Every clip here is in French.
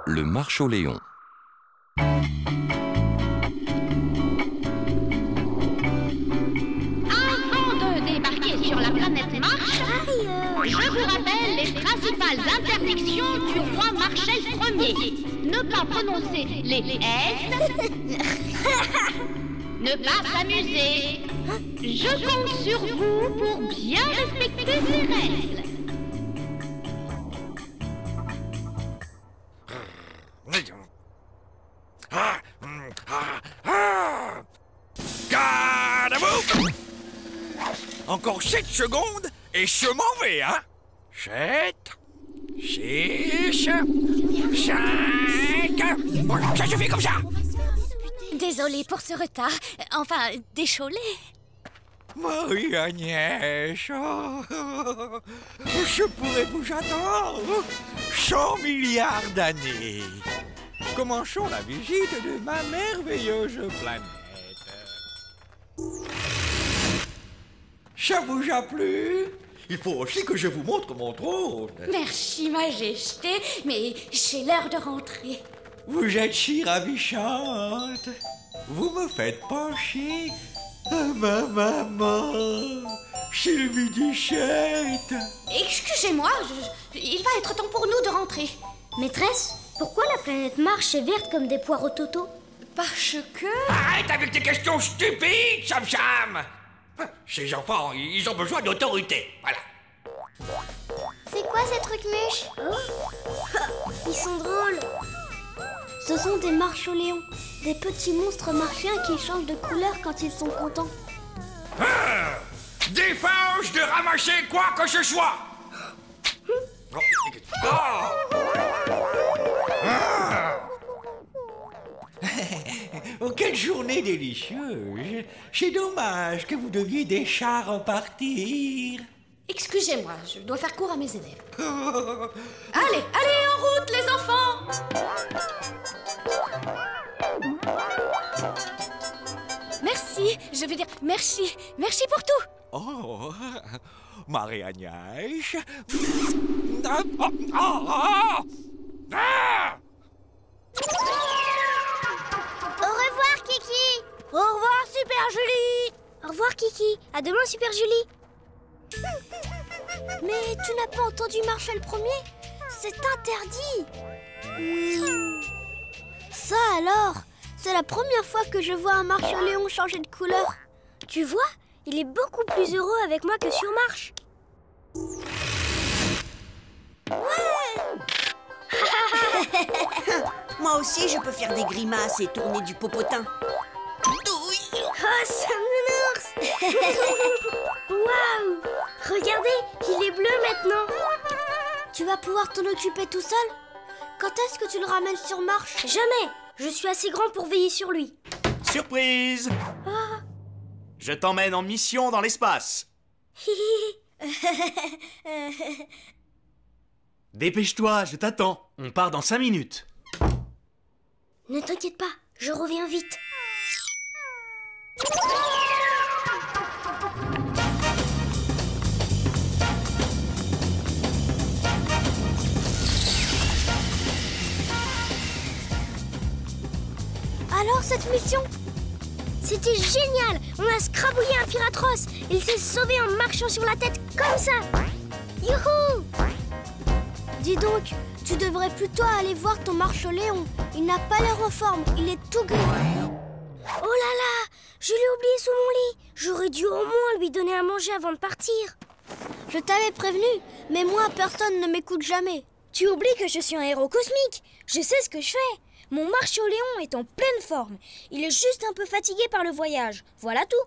Le Marcholéon. Avant de débarquer sur la planète Mars, je vous rappelle les principales interdictions du roi Marshall Ier. Ne pas prononcer les S. Ne pas s'amuser. Je compte sur vous pour bien respecter ces règles. Garde à vous! Encore 7 secondes et je m'en vais, hein? 7, 6, 5... Bon, ça suffit comme ça! Désolée pour ce retard. Enfin, décholé. Marie-Agnès, je pourrais vous attendre 100 milliards d'années. Commençons la visite de ma merveilleuse planète. Ça vous a plu? Il faut aussi que je vous montre mon trône. Merci, Majesté, mais c'est l'heure de rentrer. Vous êtes si ravissante. Vous me faites pencher à ma maman, Sylvie Duchette. Excusez-moi, il va être temps pour nous de rentrer. Maîtresse, pourquoi la planète Mars est verte comme des poireaux Toto? Parce que... Arrête avec tes questions stupides, Sam Sam. Ces enfants, ils ont besoin d'autorité, voilà. C'est quoi ces trucs mûches? Ils sont drôles. Ce sont des marcholéons, des petits monstres martiens qui changent de couleur quand ils sont contents. Défense de ramasser quoi que ce soit. Oh, quelle journée délicieuse. C'est dommage que vous deviez déjà repartir. Excusez-moi, je dois faire court à mes élèves. Allez, en route, les enfants! Merci, je veux dire merci. Merci pour tout. Oh, Marie-Agnès. Au revoir, Kiki. Au revoir, Super Julie. Au revoir, Kiki. À demain, Super Julie. Mais tu n'as pas entendu Marshall Ier? C'est interdit. Ça alors, c'est la première fois que je vois un marcholéon changer de couleur. Tu vois, il est beaucoup plus heureux avec moi que sur Mars. Moi aussi, je peux faire des grimaces et tourner du popotin. Oh, ça m'énerve. Waouh! Regardez, il est bleu maintenant. Tu vas pouvoir t'en occuper tout seul? Quand est-ce que tu le ramènes sur Mars? Jamais! Je suis assez grand pour veiller sur lui. Surprise! Je t'emmène en mission dans l'espace. Dépêche-toi, je t'attends. On part dans 5 minutes. Ne t'inquiète pas, je reviens vite. Alors cette mission? C'était génial! On a scrabouillé un Pyratros. Il s'est sauvé en marchant sur la tête comme ça. Youhou! Dis donc, tu devrais plutôt aller voir ton marcholéon. Il n'a pas l'air en forme, il est tout gris. Oh là là! Je l'ai oublié sous mon lit. J'aurais dû au moins lui donner à manger avant de partir. Je t'avais prévenu, mais moi, personne ne m'écoute jamais. Tu oublies que je suis un héros cosmique. Je sais ce que je fais. Mon marcholéon est en pleine forme. Il est juste un peu fatigué par le voyage. Voilà tout.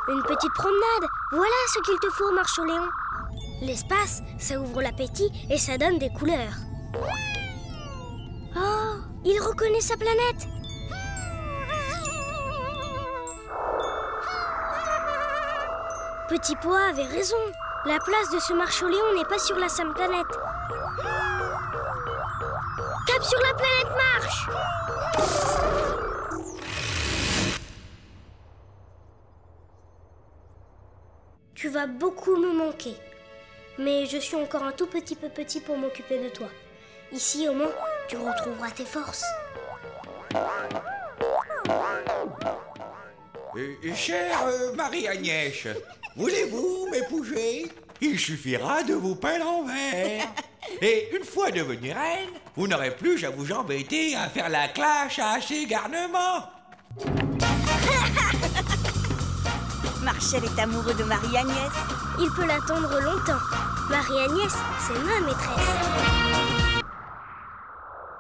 Une petite promenade. Voilà ce qu'il te faut, marcholéon. L'espace, ça ouvre l'appétit et ça donne des couleurs. Oh, il reconnaît sa planète. Petit Pois avait raison. La place de ce marcholéon n'est pas sur la Sam planète. Tape sur la planète Marche. Tu vas beaucoup me manquer. mais je suis encore un tout petit peu petit pour m'occuper de toi. Ici, au moins, tu retrouveras tes forces. Chère Marie-Agnès, voulez-vous m'épouser? Il suffira de vous peindre en vert. Et une fois devenue reine, vous n'aurez plus à vous embêter à faire la clash à ces garnements. Marcel est amoureux de Marie-Agnès. Il peut l'attendre longtemps. Marie-Agnès, c'est ma maîtresse.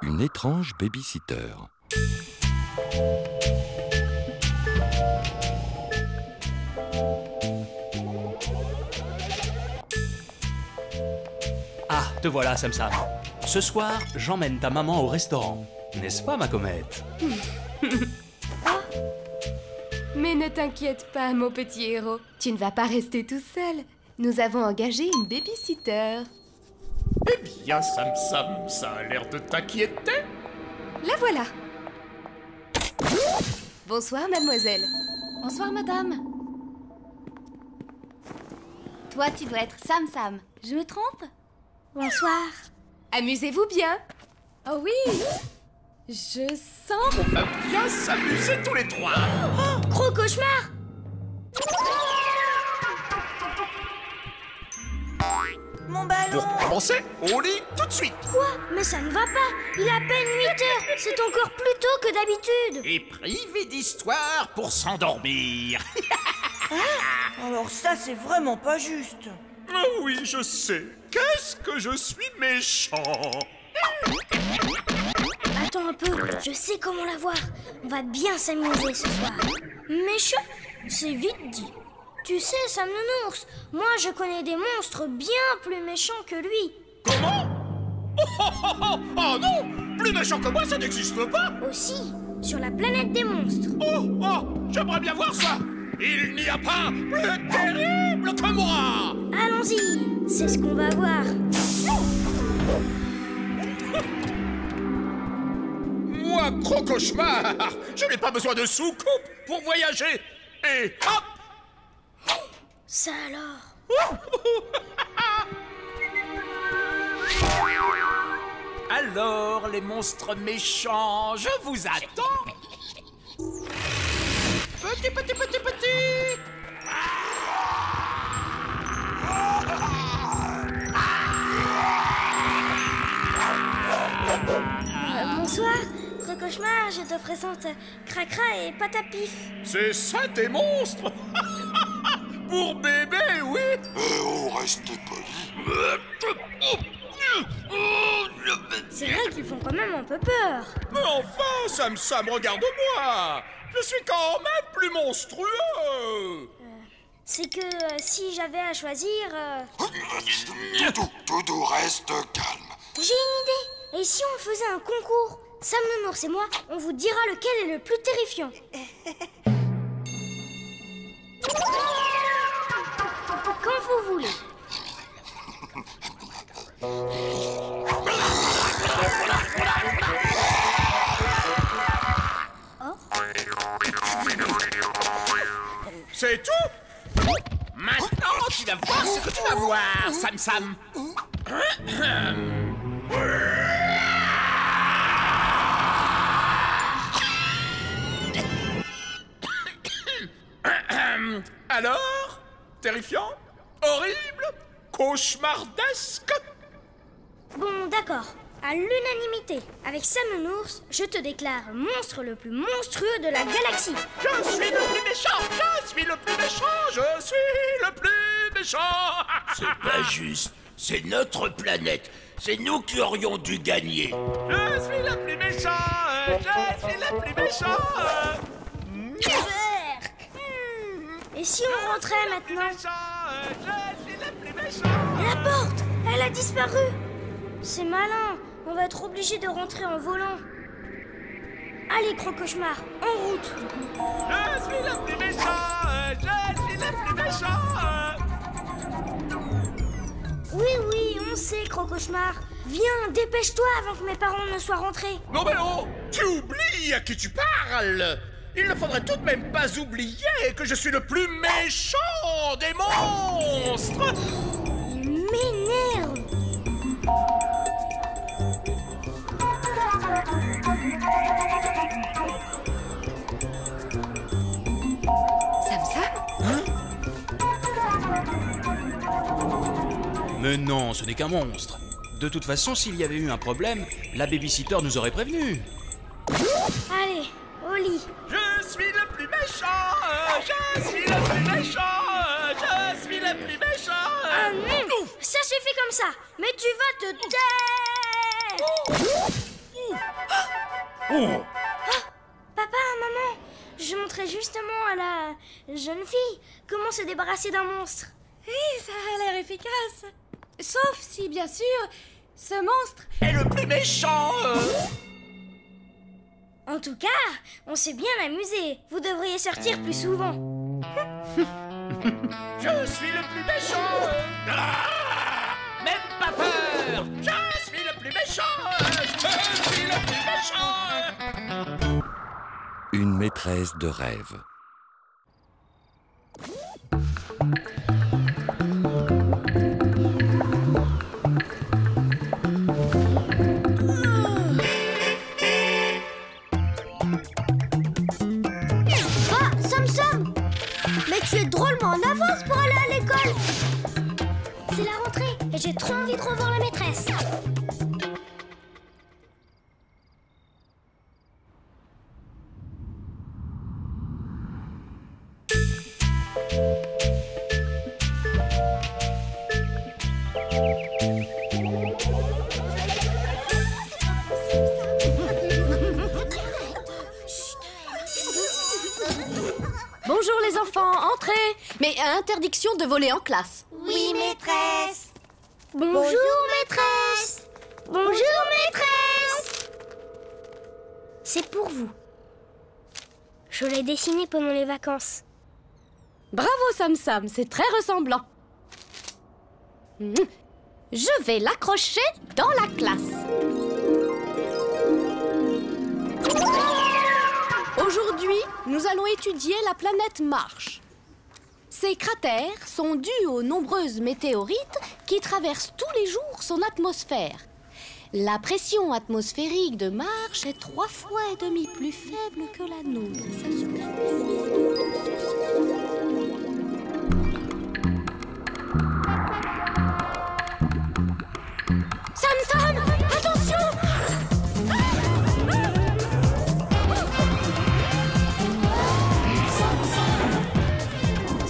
Une étrange babysitter. Ah, te voilà, Sam Sam. Ce soir, j'emmène ta maman au restaurant. N'est-ce pas, ma comète? Mais ne t'inquiète pas, mon petit héros. Tu ne vas pas rester tout seul. Nous avons engagé une babysitter. Eh bien, Sam Sam, ça a l'air de t'inquiéter. La voilà. Bonsoir, mademoiselle. Bonsoir, madame. Toi, tu dois être Sam Sam. Je me trompe? Bonsoir. Amusez-vous bien. Oh oui. Je sens... On va bien s'amuser tous les trois. Oh, gros cauchemar! Mon ballon. Pour commencer, au lit tout de suite. Quoi? Mais ça ne va pas. Il est à peine 8 heures. C'est encore plus tôt que d'habitude. Et privé d'histoire pour s'endormir. Alors ça, c'est vraiment pas juste. Ah oui, je sais. Qu'est-ce que je suis méchant. Attends un peu, je sais comment la voir. On va bien s'amuser ce soir. Méchant? C'est vite dit. Tu sais, Sam Nounours, moi je connais des monstres bien plus méchants que lui. Comment? Oh non! Plus méchant que moi, ça n'existe pas. Aussi, sur la planète des monstres. Oh, j'aimerais bien voir ça. Il n'y a pas plus terrible que moi. Allons-y, c'est ce qu'on va voir. Moi, gros cauchemar, je n'ai pas besoin de soucoupe pour voyager. Et hop! Ça alors? Alors, les monstres méchants, je vous attends. Petit. Bonsoir, gros cauchemar, je te présente Cracra et Patapif. C'est ça tes monstres? Pour bébé, oui. On reste poli. C'est vrai qu'ils font quand même un peu peur. Mais enfin, Sam, regarde-moi. Je suis quand même plus monstrueux. C'est que si j'avais à choisir... Doudou, reste calme. J'ai une idée. Et si on faisait un concours? Sam Nounours et moi, on vous dira lequel est le plus terrifiant. Quand vous voulez. C'est tout? Maintenant, tu vas voir ce que tu vas voir, Sam. Alors? Terrifiant? Horrible? Cauchemardesque? Bon, d'accord. À l'unanimité, avec Sam Nounours, je te déclare monstre le plus monstrueux de la galaxie. Je suis le plus méchant! Je suis le plus méchant! C'est pas juste. C'est notre planète. C'est nous qui aurions dû gagner. Je suis le plus méchant! Et si on rentrait maintenant? Je suis le plus méchant! La porte! Elle a disparu! C'est malin, on va être obligé de rentrer en volant. Allez, gros cauchemar, en route! Je suis le plus méchant! Oui, on sait, gros cauchemar. Viens, dépêche-toi avant que mes parents ne soient rentrés. Non mais oh! Tu oublies à qui tu parles! Il ne faudrait tout de même pas oublier que je suis le plus méchant des monstres! Mais Mais non, ce n'est qu'un monstre. De toute façon, s'il y avait eu un problème, la babysitter nous aurait prévenus. Allez, au lit. Je suis le plus méchant. Je suis le plus méchant. Je suis le plus méchant. Ça suffit comme ça. Mais tu vas te taire. Papa, maman, je montrais justement à la jeune fille comment se débarrasser d'un monstre. Oui, ça a l'air efficace. Sauf si, bien sûr, ce monstre est le plus méchant. En tout cas, on s'est bien amusé. Vous devriez sortir plus souvent. Je suis le plus méchant. Même pas peur. Je suis le plus méchant. Je suis le plus méchant. Une maîtresse de rêve. Tu es drôlement en avance pour aller à l'école. C'est la rentrée et j'ai trop envie de revoir la maîtresse. Bonjour les enfants, entrez. Mais interdiction de voler en classe. Oui, maîtresse. Bonjour, maîtresse. Bonjour, maîtresse. C'est pour vous. Je l'ai dessiné pendant les vacances. Bravo Sam Sam, c'est très ressemblant. Je vais l'accrocher dans la classe. Aujourd'hui, nous allons étudier la planète Mars. Ces cratères sont dus aux nombreuses météorites qui traversent tous les jours son atmosphère. La pression atmosphérique de Mars est 3,5 fois plus faible que la nôtre. Sam Sam, attention!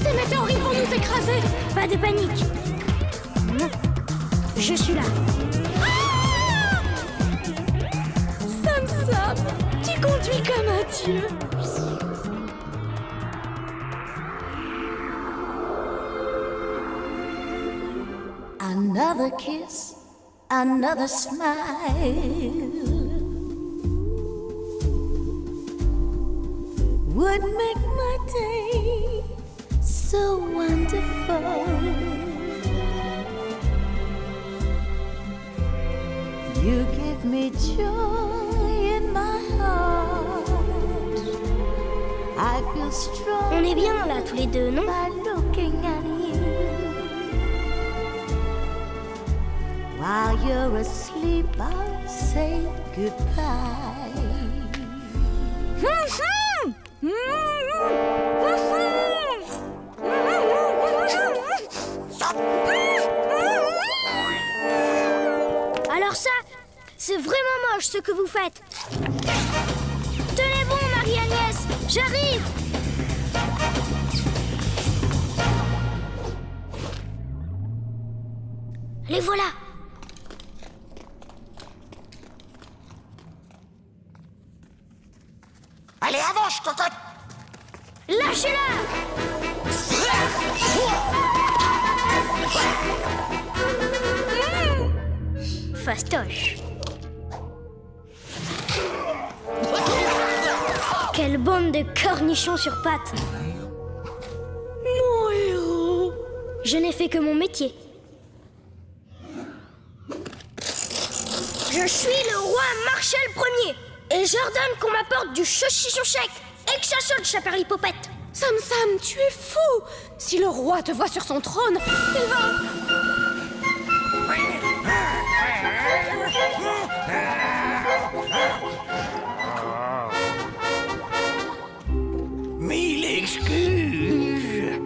Ces météorites vont nous écraser! Pas de panique. Non, je suis là. Sam Sam, tu conduis comme un dieu. Another kiss, another smile would make my day so wonderful. You give me joy in my heart. I feel strong. On est bien là tous les deux, non? By looking at you. While you're asleep, I'll say goodbye. Alors ça, c'est vraiment moche ce que vous faites. Tenez bon, Marie-Agnès, j'arrive. Les voilà. Allez, avance, cocotte. Lâchez-la. Fastoche. Quelle bande de cornichons sur pattes. Mon héros. Je n'ai fait que mon métier. Je suis le roi Marshall Ier. Et j'ordonne qu'on m'apporte du saucisson sec et que ça saute, chaperlipopette. Sam Sam, tu es fou. Si le roi te voit sur son trône, il va... Mille excuses.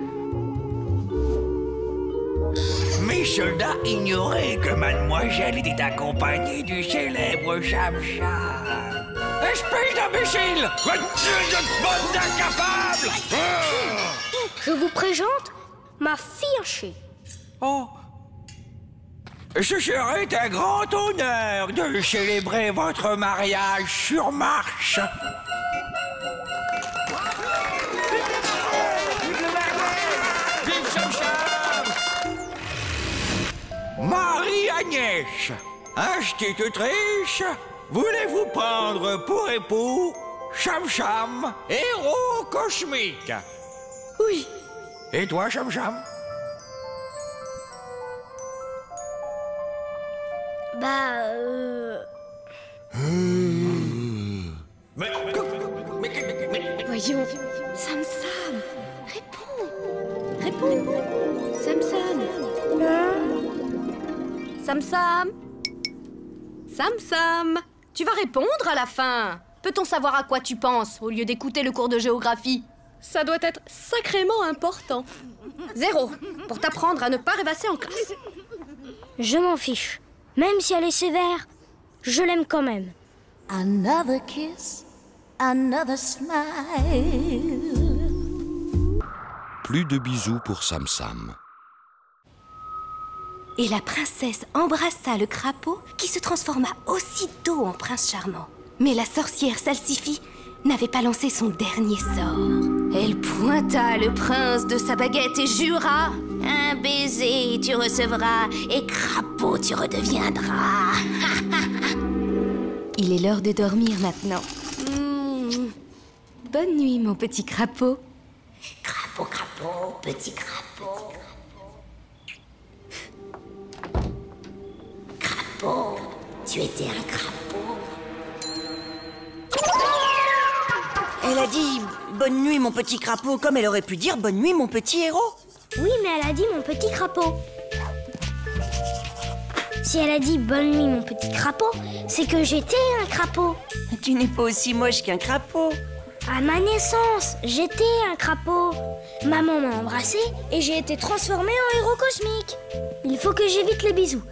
Mais soldats ignoraient que mademoiselle était accompagnée du célèbre Cham-Cham. Espèce d'imbécile! Bande d'incapables! Je vous présente ma fiancée. Oh! Ce serait un grand honneur de célébrer votre mariage sur marche. Vive Cham-Cham! Marie-Agnès, institutrice, voulez-vous prendre pour époux Cham-Cham, héros cosmique? Oui. Et toi, Cham-Cham? Voyons. Sam-Sam, réponds. Réponds. Sam-Sam. Sam-Sam. Sam-Sam. Tu vas répondre à la fin. Peut-on savoir à quoi tu penses au lieu d'écouter le cours de géographie? Ça doit être sacrément important. 0 pour t'apprendre à ne pas rêvasser en classe. Je m'en fiche. Même si elle est sévère, je l'aime quand même. Another kiss, another smile. Plus de bisous pour Sam-Sam. Et la princesse embrassa le crapaud qui se transforma aussitôt en prince charmant. Mais la sorcière Salsifie n'avait pas lancé son dernier sort. Elle pointa le prince de sa baguette et jura: un baiser tu recevras et crapaud tu redeviendras. Il est l'heure de dormir maintenant. Bonne nuit mon petit crapaud. Crapaud, crapaud, petit crapaud. Crapaud, tu étais un crapaud. Elle a dit « Bonne nuit, mon petit crapaud », comme elle aurait pu dire « Bonne nuit, mon petit héros ». Oui, mais elle a dit mon petit crapaud. Si elle a dit bonne nuit, mon petit crapaud, c'est que j'étais un crapaud. Tu n'es pas aussi moche qu'un crapaud. À ma naissance, j'étais un crapaud. Maman m'a embrassé et j'ai été transformée en héros cosmique. Il faut que j'évite les bisous.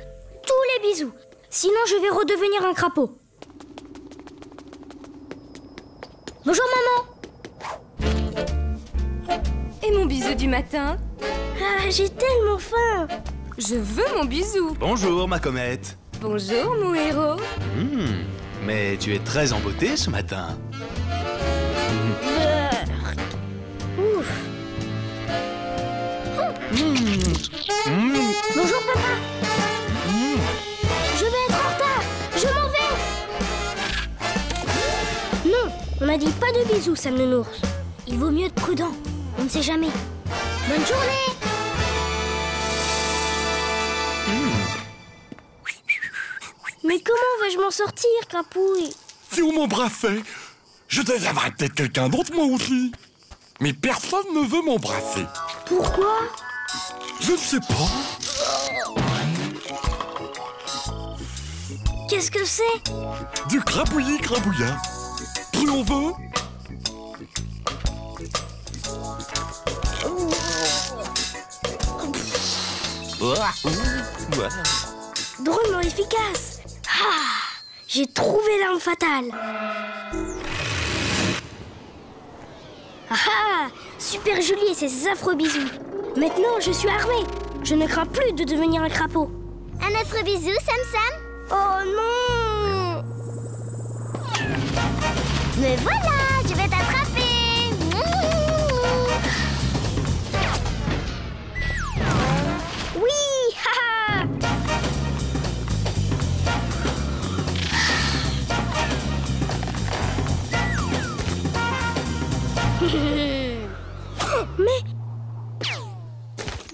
Tous les bisous. Sinon, je vais redevenir un crapaud. Bonjour, maman. Et mon bisou du matin? Ah, j'ai tellement faim. Je veux mon bisou. Bonjour, ma comète. Bonjour, mon héros. Mais tu es très en beauté ce matin. Ouf. Bonjour, papa. Je vais être en retard. Je m'en vais. Non, on m'a dit pas de bisous, Sam le Nours. Il vaut mieux être prudent. On ne sait jamais. Bonne journée. Mais comment vais-je m'en sortir, Crapouille? Si on m'embrassait, je désaimerais peut-être quelqu'un d'autre, moi aussi. Mais personne ne veut m'embrasser. Pourquoi? Je ne sais pas. Qu'est-ce que c'est? Du crapouillis crabouillat. Plus on veut. Drôlement efficace. Ah, j'ai trouvé l'arme fatale. Ah, super Julie et ses affreux bisous. Maintenant, je suis armée. Je ne crains plus de devenir un crapaud. Un affreux bisou, Sam-Sam? Oh non! Me voilà, je vais t'attraper. Oui, haha. Mais...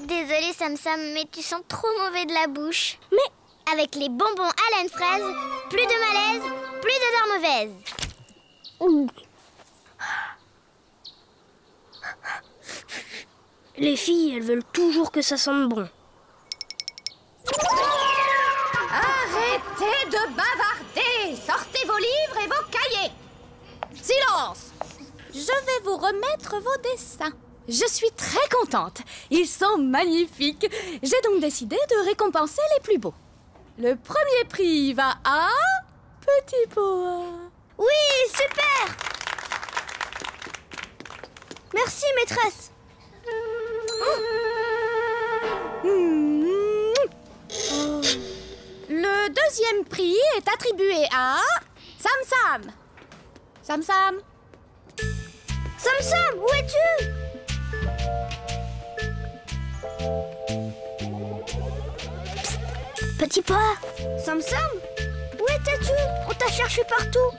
Désolée Sam-Sam, mais tu sens trop mauvais de la bouche. Mais... Avec les bonbons à la fraise, plus de malaise, plus d'odeur mauvaise. Les filles, elles veulent toujours que ça sente bon. Arrêtez de bavarder! Sortez vos livres et vos cahiers! Silence! Je vais vous remettre vos dessins. Je suis très contente. Ils sont magnifiques. J'ai donc décidé de récompenser les plus beaux. Le premier prix va à... Petit Poa. Oui, super! Merci, maîtresse. Le deuxième prix est attribué à... Sam Sam. Sam Sam. Sam Sam, où es-tu? Psst, Petit Poa. Sam Sam, où étais-tu? On t'a cherché partout.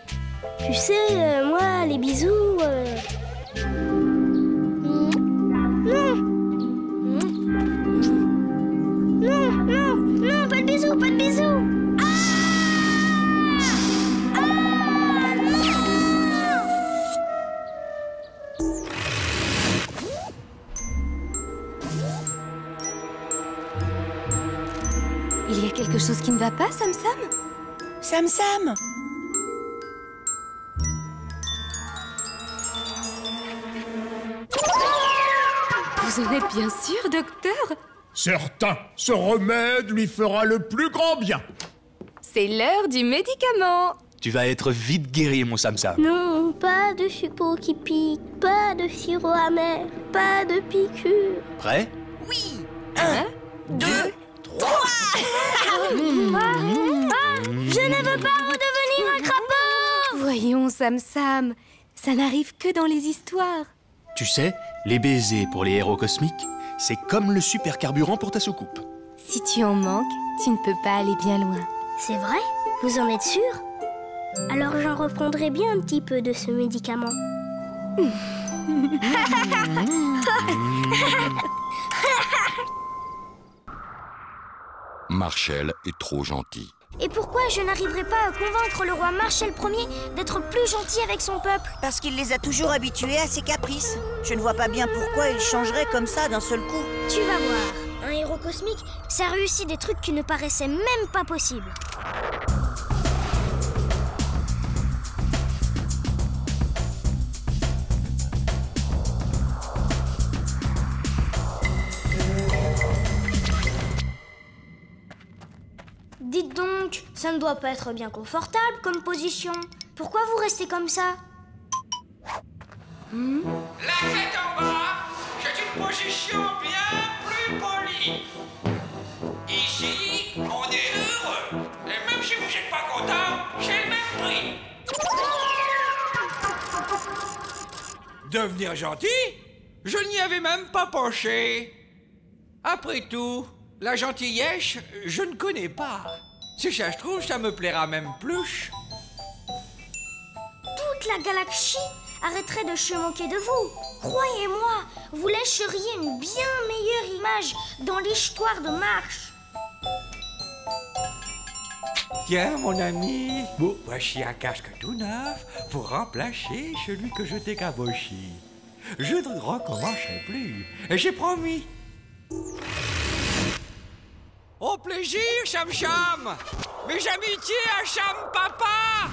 Tu sais, moi, les bisous... Non. Non, pas de bisous, pas de bisous. Il y a quelque chose qui ne va pas, Sam Sam? Sam Sam! Vous en êtes bien sûr, docteur? Certain, ce remède lui fera le plus grand bien. C'est l'heure du médicament. Tu vas être vite guéri, mon Sam Sam. Non, pas de suppôt qui pique, pas de sirop amer, pas de piqûre. Prêt? Oui! 1, 2, 3! Je ne veux pas redevenir un crapaud! Voyons, Sam Sam, ça n'arrive que dans les histoires. Tu sais, les baisers pour les héros cosmiques, c'est comme le super carburant pour ta soucoupe. Si tu en manques, tu ne peux pas aller bien loin. C'est vrai? Vous en êtes sûr? Alors j'en reprendrai bien un petit peu de ce médicament. Marshall est trop gentil. Et pourquoi je n'arriverai pas à convaincre le roi Marshall Ier d'être plus gentil avec son peuple? Parce qu'il les a toujours habitués à ses caprices. Je ne vois pas bien pourquoi il changerait comme ça d'un seul coup. Tu vas voir, un héros cosmique, ça réussit des trucs qui ne paraissaient même pas possibles. Dites donc, ça ne doit pas être bien confortable comme position. Pourquoi vous restez comme ça? La tête en bas, c'est une position bien plus polie. Ici, on est heureux. Et même si vous n'êtes pas content, c'est le même prix. Devenir gentil? Je n'y avais même pas penché. Après tout, la gentillesse, je ne connais pas. Si ça se trouve, ça me plaira même plus. Toute la galaxie arrêterait de se moquer de vous. Croyez-moi, vous lâcheriez une bien meilleure image dans l'histoire de Marche. Tiens, mon ami, voici un casque tout neuf pour remplacer celui que je t'ai caboché. Je ne recommencerai plus, et j'ai promis. Au plaisir, Cham Cham. Mes amitiés à Cham Papa.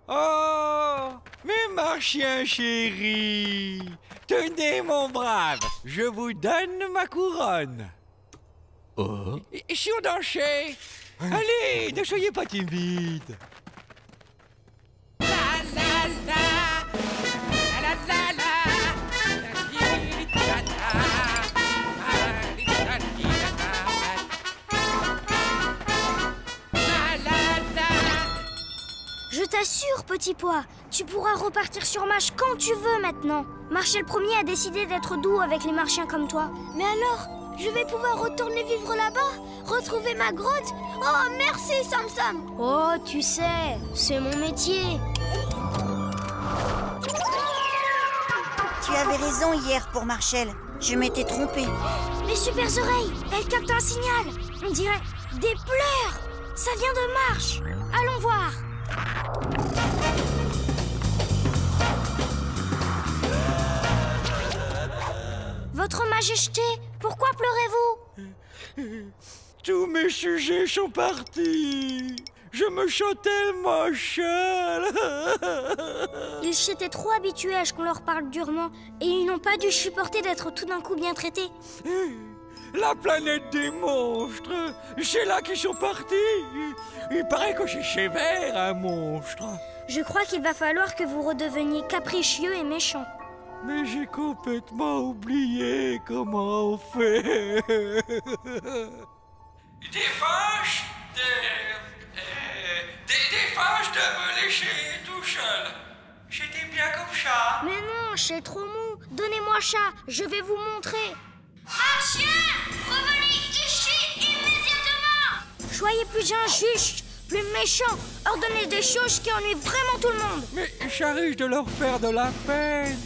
Oh, mes marchiens chéris. Tenez, mon brave, je vous donne ma couronne. Oh. Et si on dansait? Allez, ne soyez pas timide. La la la, la la la la. Je t'assure, Petit Pois, tu pourras repartir sur Marche quand tu veux maintenant. Marshall Ier a décidé d'être doux avec les marchiens comme toi. Mais alors, je vais pouvoir retourner vivre là-bas, retrouver ma grotte. Oh, merci, Sam Sam. Oh, tu sais, c'est mon métier. Tu avais raison hier pour Marshall. Je m'étais trompée. Les super oreilles, elles captent un signal. On dirait des pleurs. Ça vient de Marche. Allons voir. Votre Majesté, pourquoi pleurez-vous? Tous mes sujets sont partis. Je me sens tellement seul. Ils étaient trop habitués à ce qu'on leur parle durement et ils n'ont pas dû supporter d'être tout d'un coup bien traités. La planète des monstres, c'est là qu'ils sont partis. Il paraît que c'est sévère, un monstre. Je crois qu'il va falloir que vous redeveniez capricieux et méchants. Mais j'ai complètement oublié comment on fait. Des vaches, des vaches de me lécher tout seul. J'étais bien comme ça. Mais non, c'est trop mou. Donnez-moi ça, je vais vous montrer. Martiens, revenez ici immédiatement. Soyez plus injustes, plus méchants. Ordonnez des choses qui ennuient vraiment tout le monde. Mais ça risque de leur faire de la peine.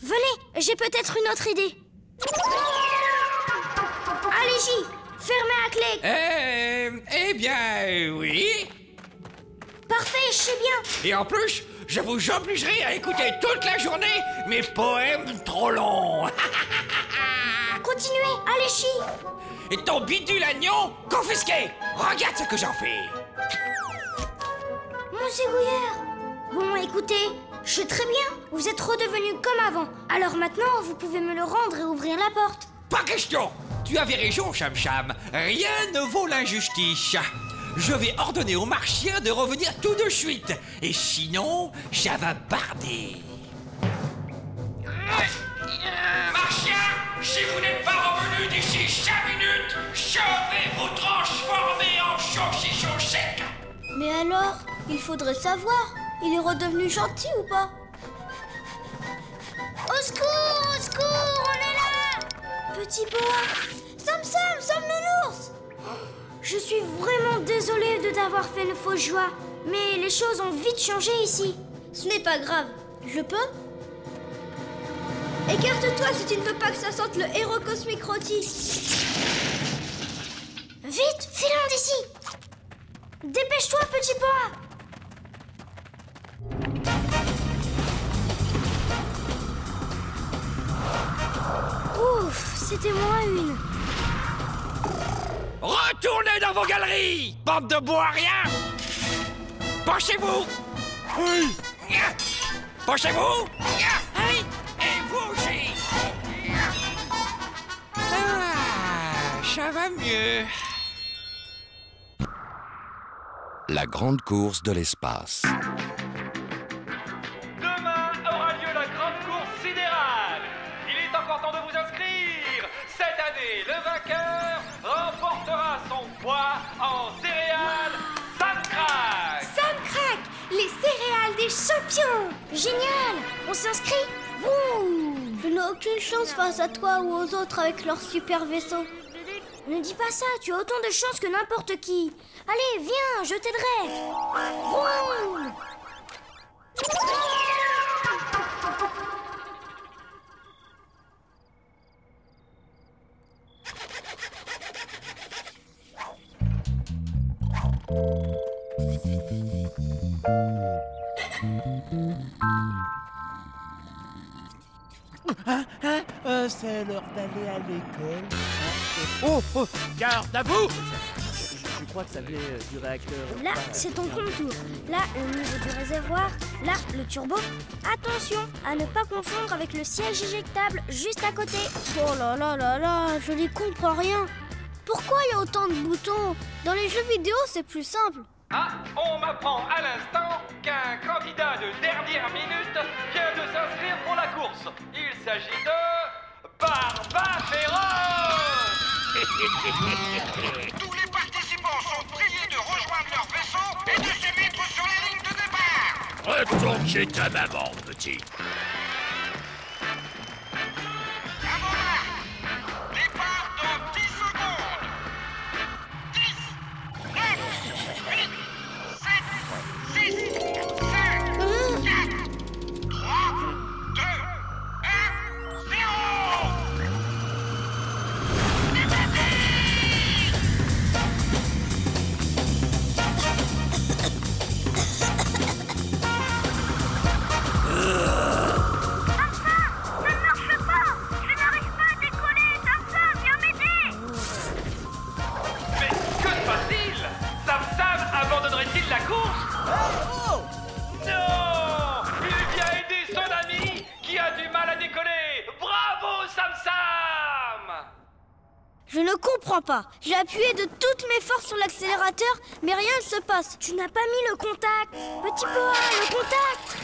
Venez, j'ai peut-être une autre idée. Allez-y, fermez à clé. Eh bien, oui. Parfait, c'est bien. Et en plus, je vous obligerai à écouter toute la journée mes poèmes trop longs. Continuez, allez-y. Et ton bidule agneau, confisqué. Regarde ce que j'en fais. Mon zigouillère. Bon, écoutez, je sais très bien, vous êtes redevenus comme avant. Alors maintenant, vous pouvez me le rendre et ouvrir la porte. Pas question. Tu avais raison, Cham Cham. Rien ne vaut l'injustice. Je vais ordonner aux marchiens de revenir tout de suite. Et sinon, ça va barder. Marchiens, si vous n'êtes pas revenus d'ici 5 minutes, je vais vous transformer en saucisson sec. Mais alors, il faudrait savoir, il est redevenu gentil ou pas? Au secours, on est là. Petit boa, Sam, nounours. Je suis vraiment désolée de t'avoir fait une fausse joie, mais les choses ont vite changé ici. Ce n'est pas grave, je peux? Écarte-toi si tu ne veux pas que ça sente le héros cosmique rôti. Vite, filons d'ici. Dépêche-toi, petit boa. Ouf, c'était moins une. Retournez dans vos galeries, bande de bois-rien. Penchez-vous. Oui. Penchez-vous. Oui. Et vous aussi. Ah, ça va mieux. La grande course de l'espace. Demain aura lieu la grande course sidérale. Il est encore temps de vous inscrire. Cette année, le vainqueur remportera son poids en céréales Sam Crack. Sam Crack, les céréales des champions. Génial, on s'inscrit. Ouh. Je n'ai aucune chance face à toi ou aux autres avec leur super vaisseau. Ne dis pas ça, tu as autant de chance que n'importe qui. Allez, viens, je t'aiderai. Vroom. C'est l'heure d'aller à l'école. Oh, garde à vous. Je crois que ça venait du réacteur. Là, c'est ton contour. Là, le niveau du réservoir. Là, le turbo. Attention à ne pas confondre avec le siège éjectable juste à côté. Oh là là là là, je n'y comprends rien. Pourquoi il y a autant de boutons? Dans les jeux vidéo, c'est plus simple. Ah, on m'apprend à l'instant qu'un candidat de dernière minute vient de s'inscrire pour la course. Il s'agit de Barba Féroce. Tous les participants sont priés de rejoindre leur vaisseau et de se mettre sur les lignes de départ. Retourne chez ta maman, petit. Départ dans 10 secondes. 10, 9, 8, 7, 6, 5, 4, 3, 2, 1, 0. ne comprends pas. J'ai appuyé de toutes mes forces sur l'accélérateur, mais rien ne se passe. Tu n'as pas mis le contact. Petit Poa, le contact.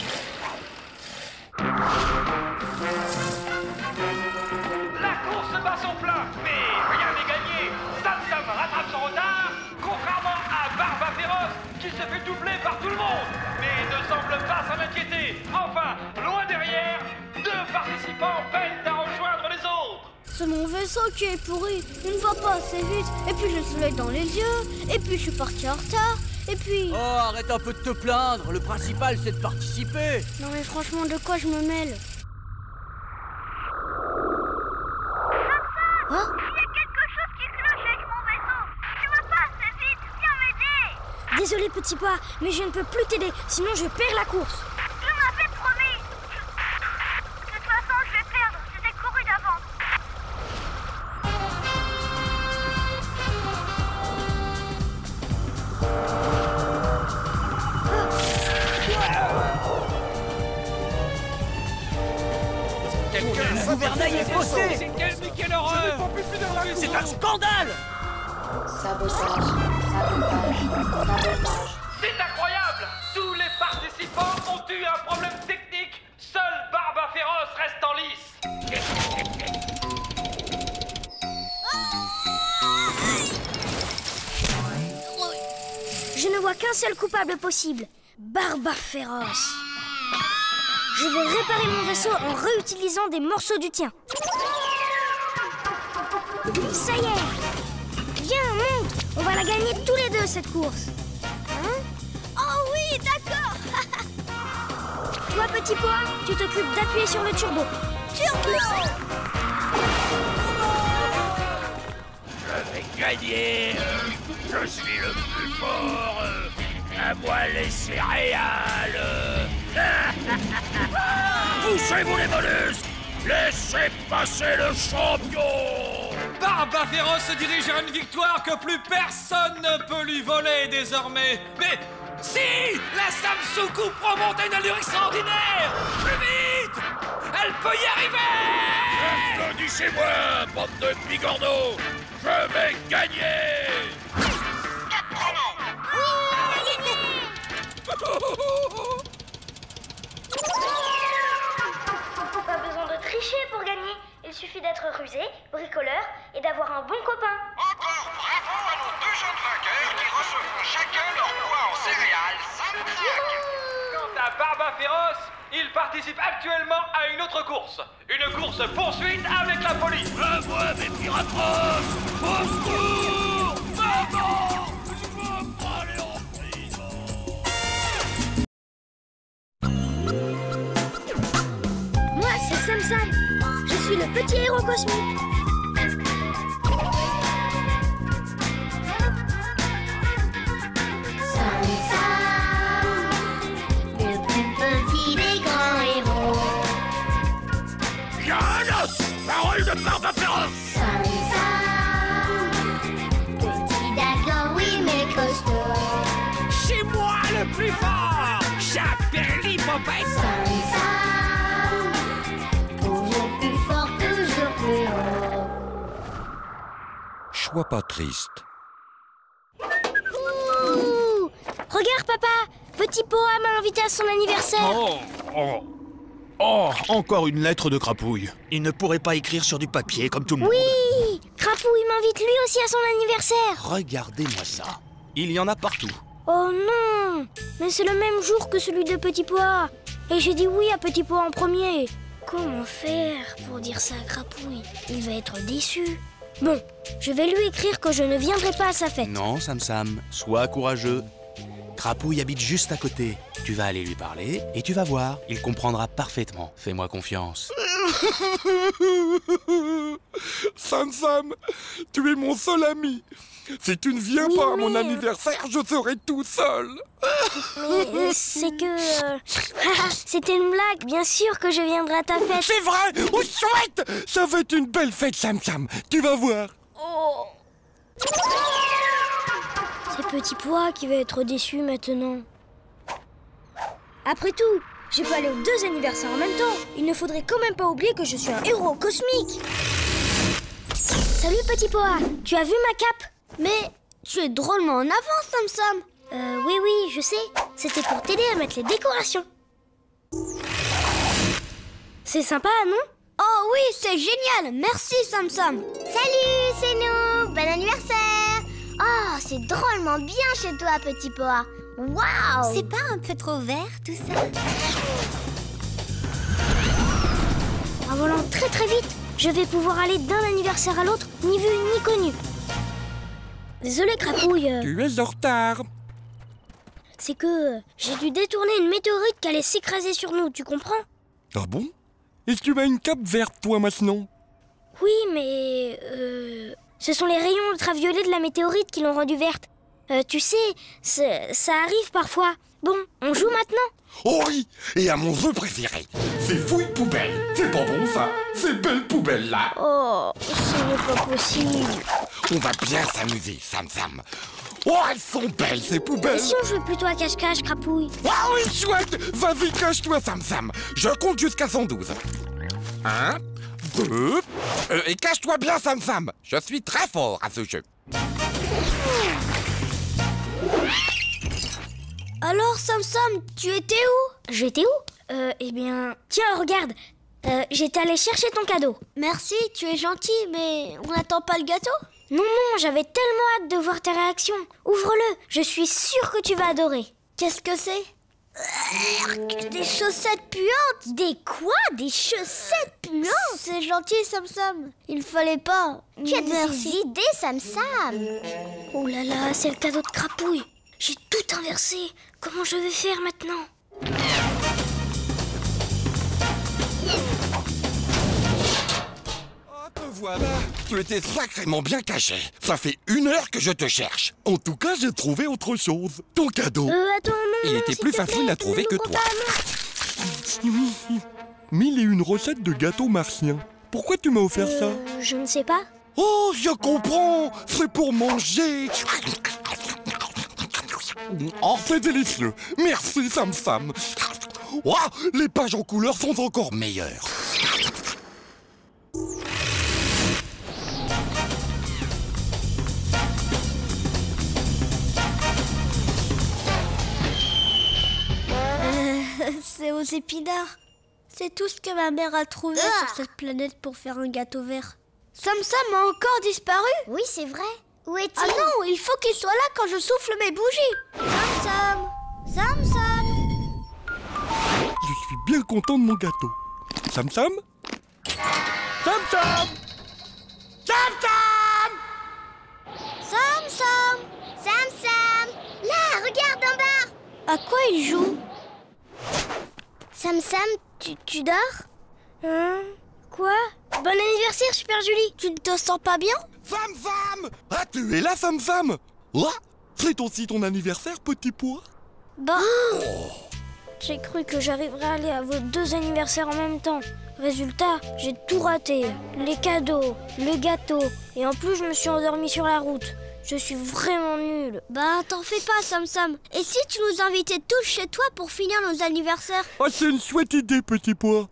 La course bat son plein, mais rien n'est gagné. Sam Sam rattrape son retard, contrairement à Barba Féroce, qui se fait doubler par tout le monde, mais ne semble pas s'en inquiéter. Enfin, loin derrière, 2 participants peinent à rejoindre les autres. C'est mon vaisseau qui est pourri. Il ne va pas assez vite. Et puis j'ai le soleil dans les yeux. Et puis je suis parti en retard. Et puis... Oh, arrête un peu de te plaindre. Le principal, c'est de participer. Non mais franchement, de quoi je me mêle? Il y a quelque chose qui cloche avec mon vaisseau. Tu vas pas assez vite. Viens m'aider. Désolé Petit Pois, mais je ne peux plus t'aider. Sinon je perds la course. Tu m'avais promis. De toute façon, je vais perdre. C'était couru d'avance. Le gouvernail est faussé. Mais quelle horreur! C'est un scandale. Sabotage. C'est incroyable! Tous les participants ont eu un problème technique. Seul Barba Féroce reste en lice. Je ne vois qu'un seul coupable possible. Barba Féroce. Je vais réparer mon vaisseau en réutilisant des morceaux du tien. Ça y est. Viens, monte. On va la gagner tous les deux, cette course. Hein? Oh oui, d'accord. Toi, Petit Pois, tu t'occupes d'appuyer sur le turbo. Turbo! Je vais gagner. Je suis le plus fort. À moi les céréales. Poussez-vous les mollusques. Laissez passer le champion. Barba Féroce se dirige vers une victoire que plus personne ne peut lui voler désormais. Mais si la Samsuku remonte à une allure extraordinaire, plus vite, elle peut y arriver. Applaudissez-moi, bande de bigorneaux. Je vais gagner. Pas besoin de tricher pour gagner. Il suffit d'être rusé, bricoleur et d'avoir un bon copain. Encore bravo à nos 2 jeunes vainqueurs qui recevront chacun leur poids en céréales Sam Sam. Quant à Barba Féroce, il participe actuellement à une autre course. Une course poursuite avec la police. À moi mes piratos. Au secours. Maman, je veux me aller en prison. Moi, c'est Sam Sam. Je suis le petit héros cosmique. Sam Sam, le plus petit des grands héros. Janos, parole de Barba Féroce. Sam Sam, petit d'accord, oui mais costaud. C'est moi le plus fort. J'appelle l'hippopète. Sam Sam, toujours plus fort, toujours plus haut. Sois pas triste. Ouh! Regarde, papa. Petit Poa m'a invité à son anniversaire. Oh, encore une lettre de Crapouille. Il ne pourrait pas écrire sur du papier comme tout le monde. Oui! Crapouille m'invite lui aussi à son anniversaire. Regardez-moi ça. Il y en a partout. Oh non! Mais c'est le même jour que celui de Petit Pois. Et j'ai dit oui à Petit Pois en premier. Comment faire pour dire ça à Crapouille? Il va être déçu. Bon, je vais lui écrire que je ne viendrai pas à sa fête. Non, Sam Sam, sois courageux. Crapouille habite juste à côté. Tu vas aller lui parler et tu vas voir. Il comprendra parfaitement. Fais-moi confiance. Sam Sam, tu es mon seul ami. Si tu ne viens pas à mon anniversaire, je serai tout seul. Mais c'est que... C'était une blague, bien sûr que je viendrai à ta fête. C'est vrai. Oh, chouette. Ça va être une belle fête, Sam Sam. Tu vas voir. Oh. C'est Petit Pois qui va être déçu maintenant. Après tout, j'ai pas aller aux 2 anniversaires en même temps. Il ne faudrait quand même pas oublier que je suis un héros cosmique. Salut petit Poa, tu as vu ma cape? Mais tu es drôlement en avance, Sam Sam. Oui, je sais. C'était pour t'aider à mettre les décorations. C'est sympa, non? Oh oui, c'est génial. Merci, Sam Sam. Salut, c'est nous. Bon anniversaire. Oh, c'est drôlement bien chez toi, petit Poa. Waouh! C'est pas un peu trop vert, tout ça? En volant très très vite, je vais pouvoir aller d'un anniversaire à l'autre, ni vu ni connu. Désolé, Crapouille. Tu es en retard. C'est que j'ai dû détourner une météorite qui allait s'écraser sur nous, tu comprends? Ah bon? Et tu as une cape verte, toi, maintenant? Oui, mais... ce sont les rayons ultraviolets de la météorite qui l'ont rendue verte. Tu sais, ça arrive parfois. Bon, on joue maintenant? Oh oui, et à mon jeu préféré. C'est fouille poubelle. C'est pas bon, ça. Ces belles poubelles-là. Oh, ce n'est pas possible. On va bien s'amuser, Sam Sam. Oh, elles sont belles, ces poubelles. Et si on jouait plutôt à cache-cache, Crapouille? Ah oui, chouette. Vas-y, cache-toi, Sam Sam. Je compte jusqu'à 112. 1, 2... et cache-toi bien, Sam Sam. Je suis très fort à ce jeu. Alors, Sam Sam, tu étais où? J'étais où? Eh bien... Tiens, regarde. J'étais allée chercher ton cadeau. Merci, tu es gentil, mais on n'attend pas le gâteau? Non, j'avais tellement hâte de voir ta réaction. Ouvre-le, je suis sûre que tu vas adorer. Qu'est-ce que c'est? Des chaussettes puantes. Des quoi? Des chaussettes puantes? C'est gentil, Sam Sam. Il fallait pas. Tu as des idées, Sam Sam. Oh là là, c'est le cadeau de Crapouille. J'ai tout inversé. Comment je vais faire maintenant? Oh, te voilà. Tu étais sacrément bien caché. Ça fait 1 heure que je te cherche. En tout cas, j'ai trouvé autre chose. Ton cadeau. Attends, non, Il était plus facile à trouver que toi. Oui, 1001 recettes de gâteaux martiens. Pourquoi tu m'as offert ça? Je ne sais pas. Oh, je comprends. C'est pour manger. Oh, c'est délicieux. Merci, Sam Sam. Oh, les pages en couleur sont encore meilleures. C'est aux épinards. C'est tout ce que ma mère a trouvé sur cette planète pour faire un gâteau vert. Sam Sam a encore disparu? Oui, c'est vrai. Où est-il? Ah non, il faut qu'il soit là quand je souffle mes bougies. Sam Sam! Sam Sam! Je suis bien content de mon gâteau. Sam Sam? Sam Sam! Sam Sam! Sam Sam! Sam Sam! Là, regarde en bas! À quoi il joue? Sam Sam, tu dors? Hein? Quoi? Bon anniversaire, Super Julie. Tu ne te sens pas bien? Sam Sam! Ah, tu es là, Sam Sam? Là? C'est aussi ton anniversaire, petit pois? Bon. J'ai cru que j'arriverais à aller à vos 2 anniversaires en même temps. Résultat, j'ai tout raté. Les cadeaux, le gâteau. Et en plus, je me suis endormie sur la route. Je suis vraiment nulle. Bah, t'en fais pas, Sam Sam. Et si tu nous invitais tous chez toi pour finir nos anniversaires? Oh, c'est une chouette idée, petit pois.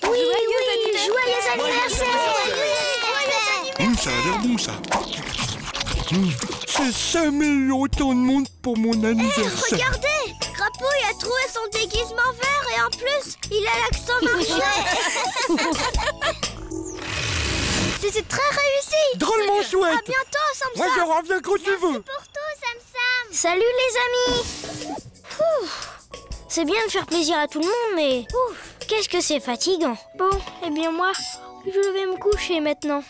Oui, joyeux anniversaire! Ça a l'air bon, ça. J'ai jamais eu autant de monde pour mon anniversaire. Regardez! Crapouille a trouvé son déguisement vert et en plus, il a l'accent martien. C'était très réussi. Drôlement chouette. À bientôt, Sam Sam. Moi, je reviens quand tu veux. Pour tout, Sam Sam. Salut, les amis. C'est bien de faire plaisir à tout le monde, mais qu'est-ce que c'est fatigant. Bon, eh bien moi, je vais me coucher maintenant.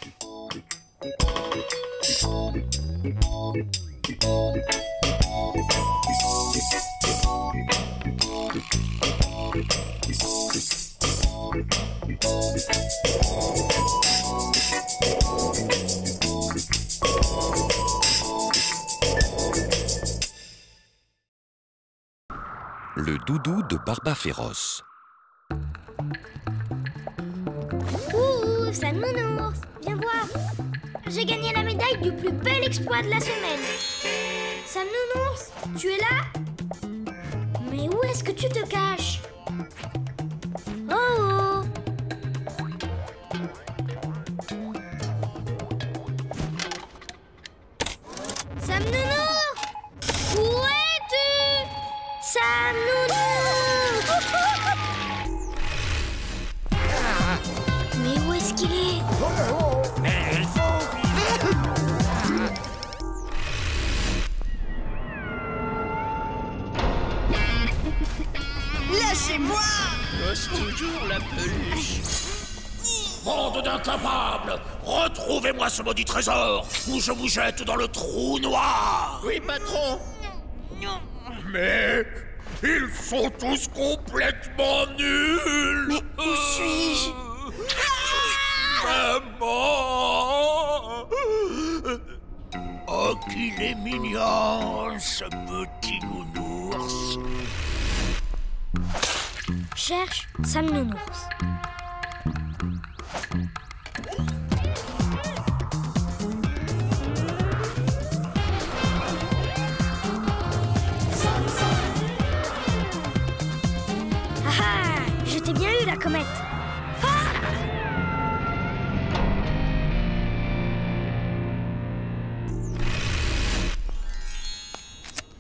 Le doudou de Barba Féroce. Ouh, Sam Nounours, viens voir. J'ai gagné la médaille du plus bel exploit de la semaine. Sam Nounours, tu es là? Mais où est-ce que tu te caches? Oh, oh. Bande incapable! Retrouvez-moi ce maudit trésor, ou je vous jette dans le trou noir! Oui, patron! Mais ils sont tous complètement nuls! Mais où suis-je? Maman! Oh, qu'il est mignon, ce petit nounours! Cherche Sam Nounours. Ah ah! Je t'ai bien eu, la comète!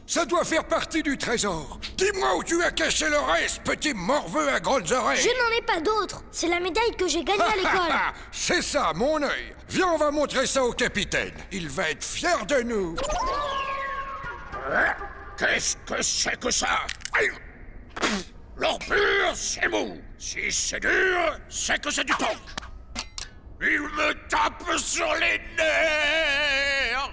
Ça doit faire partie du trésor. Dis-moi où tu as caché le reste, petit morveux à grandes oreilles. Je n'en ai pas d'autre. C'est la médaille que j'ai gagnée à l'école. C'est ça, mon œil. Viens, on va montrer ça au capitaine. Il va être fier de nous. Qu'est-ce que c'est que ça? L'or pur, c'est mou. Si c'est dur, c'est que c'est du tonk. Il me tape sur les nerfs.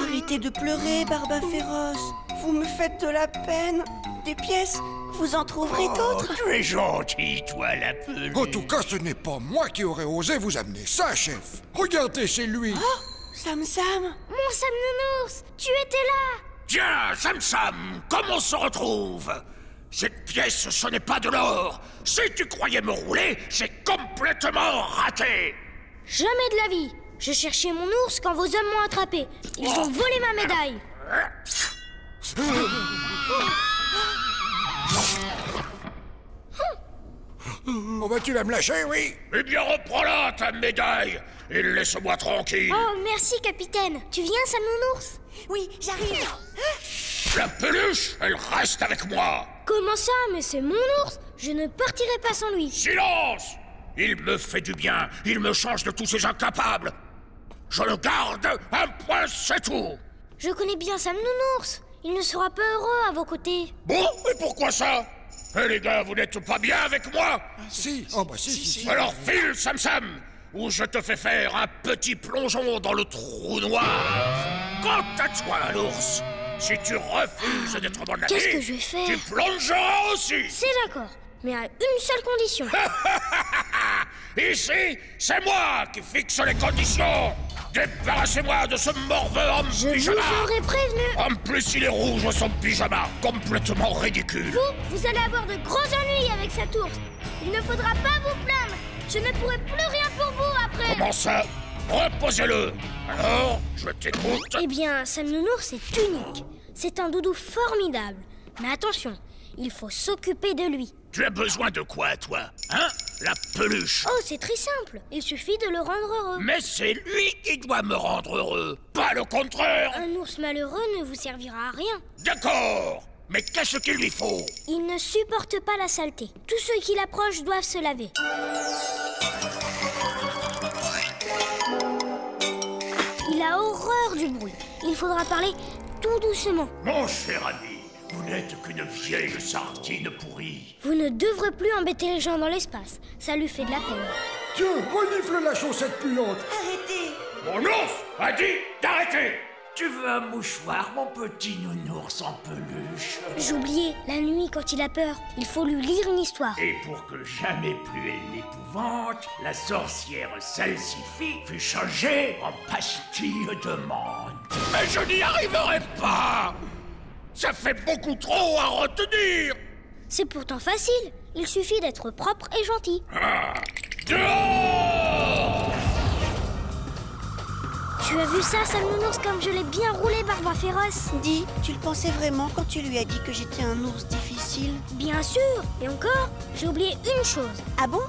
Arrêtez de pleurer, Barba Féroce. Vous me faites de la peine. Des pièces, vous en trouverez d'autres. Tu es gentil, toi, la peluche. En tout cas, ce n'est pas moi qui aurais osé vous amener ça, chef. Regardez, c'est lui. Oh, Sam Sam. Mon Sam Nounours, tu étais là. Tiens, Sam Sam, comment on se retrouve? Cette pièce, ce n'est pas de l'or. Si tu croyais me rouler, c'est complètement raté. Jamais de la vie. Je cherchais mon ours quand vos hommes m'ont attrapé. Ils ont volé ma médaille. Oh, bah tu vas me lâcher, oui? Eh bien, reprends-la, ta médaille, et laisse-moi tranquille. Oh, merci, capitaine. Tu viens, Sam Nounours? Oui, j'arrive. La peluche, elle reste avec moi. Comment ça? Mais c'est mon ours. Je ne partirai pas sans lui. Silence! Il me fait du bien. Il me change de tous ces incapables. Je le garde, un point, c'est tout. Je connais bien Sam Nounours. Il ne sera pas heureux à vos côtés. Bon, et pourquoi ça? Eh les gars, vous n'êtes pas bien avec moi? Si, oh bah si. Alors file, Sam Sam, ou je te fais faire un petit plongeon dans le trou noir. Quant à toi, l'ours, si tu refuses d'être mon ami, qu'est-ce que je vais faire? Tu plongeras aussi. C'est d'accord, mais à une seule condition. Ici, c'est moi qui fixe les conditions. Débarrassez-moi de ce morveux en pyjama. Je vous aurais prévenu. En plus, il est rouge son pyjama, complètement ridicule. Vous allez avoir de gros ennuis avec cet ours. Il ne faudra pas vous plaindre. Je ne pourrai plus rien pour vous après. Comment ça? Reposez-le. Alors, je t'écoute. Eh bien, Sam Nounours est unique. C'est un doudou formidable. Mais attention, il faut s'occuper de lui. Tu as besoin de quoi, toi? Hein? La peluche. Oh, c'est très simple. Il suffit de le rendre heureux. Mais c'est lui qui doit me rendre heureux, pas le contraire. Un ours malheureux ne vous servira à rien. D'accord. Mais qu'est-ce qu'il lui faut? Il ne supporte pas la saleté. Tous ceux qui l'approchent doivent se laver. Il a horreur du bruit. Il faudra parler tout doucement. Mon cher ami, vous n'êtes qu'une vieille sardine pourrie. Vous ne devrez plus embêter les gens dans l'espace. Ça lui fait de la peine. Tiens, renifle la chaussette puante. Arrêtez. Mon ours a dit d'arrêter. Tu veux un mouchoir, mon petit nounours en peluche? J'oubliais, la nuit, quand il a peur, il faut lui lire une histoire. Et pour que jamais plus elle n'épouvante, la sorcière salsifie fut changée en pastille de menthe. Mais je n'y arriverai pas. Ça fait beaucoup trop à retenir. C'est pourtant facile. Il suffit d'être propre et gentil. Ah, dehors! Tu as vu ça, Sam Nounours, comme je l'ai bien roulé, Barba Féroce? Dis, tu le pensais vraiment quand tu lui as dit que j'étais un ours difficile? Bien sûr. Et encore, j'ai oublié une chose. Ah bon?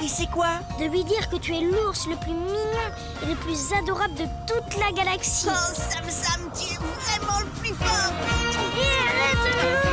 Et c'est quoi? De lui dire que tu es l'ours le plus mignon et le plus adorable de toute la galaxie. Oh, Sam Sam, tu es vraiment le plus fort. Et arrête, Sam Nounours!